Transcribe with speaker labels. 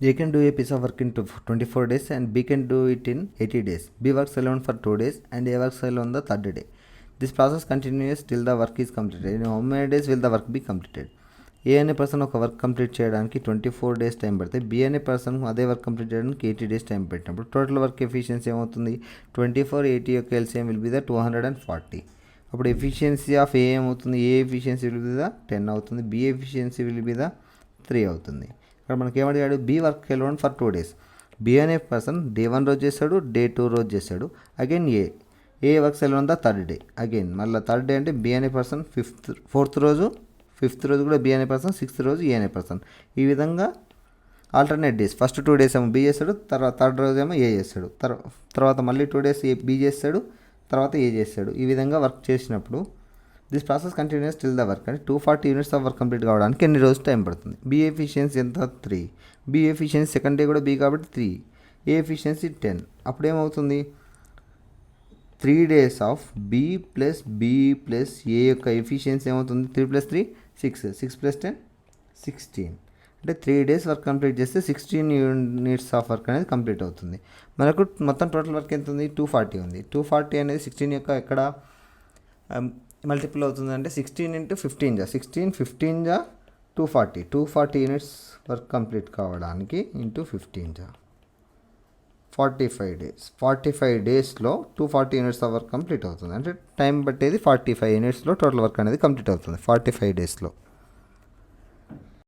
Speaker 1: A can do a piece of work in 24 days and B can do it in 80 days. B works alone for 2 days and A works alone the third day. This process continues till the work is completed. In how many days will the work be completed? ఏ అనే person ఒక work complete చేయడానికి 24 days time పడితే B అనే person అదే work complete చేయడానికి 80 days time పెట్టినప్పుడు total work efficiency ఏమవుతుంది? 24 80 యొక్క ఎల్సిఎం విల్ బి ద 240. అప్పుడు ఎఫిషియన్సీ ఆఫ్ ఏ ఏమవుతుంది? A efficiency will be the 10 అవుతుంది, B efficiency will be the 3 అవుతుంది. ఇక్కడ మనకి ఏమడిగాడు? B work alone for 2 days. B అనే పర్సన్ డే 1 రోజు చేస్తాడు, డే 2 రోజు చేస్తాడు. Again A works alone the third day. Again మళ్ళీ థర్డ్ డే అంటే బి అనే పర్సన్ ఫోర్త్ రోజు, ఫిఫ్త్ రోజు కూడా బి అనే పర్సన్, సిక్స్త్ రోజు ఏ అనే పర్సన్. ఈ విధంగా ఆల్టర్నేట్ డేస్, ఫస్ట్ 2 days ఏమో బి చేస్తాడు, తర్వాత థర్డ్ రోజు ఏమో ఏ చేస్తాడు, తర్వాత మళ్ళీ 2 days బి చేస్తాడు, తర్వాత ఏ చేస్తాడు. ఈ విధంగా వర్క్ చేసినప్పుడు this process continues till the work అంటే 240 యూనిట్స్ ఆఫ్ వర్క్ కంప్లీట్ కావడానికి ఎన్ని రోజులు టైం పడుతుంది? బి ఎఫిషియన్సీ ఎంత? 3. బి ఎఫిషియన్సీ సెకండ్ డే కూడా బి కాబట్టి 3. A efficiency 10. అప్పుడేమవుతుంది? 3 days of B plus B plus A యొక్క ఎఫిషియన్సీ ఏమవుతుంది? 3 + 3 6, 6 + 10 16. అంటే 3 days వర్క్ కంప్లీట్ చేస్తే 16 యూనిట్స్ ఆఫ్ వర్క్ అనేది కంప్లీట్ అవుతుంది. మనకు మొత్తం టోటల్ వర్క్ ఎంత ఉంది? 240 ఉంది. 240 అనేది 16 యొక్క ఎక్కడ మల్టిపుల్ అవుతుంది అంటే 16 × 15 జా 16 15 జా 240 యూనిట్స్ వర్క్ కంప్లీట్ కావడానికి ఇంటూ 15 జా 45 days. 45 daysలో 240 units of work complete అవుతుంది. అంటే టైం పట్టేది 45 యూనిట్స్లో టోటల్ వర్క్ అనేది కంప్లీట్ అవుతుంది 45 daysలో.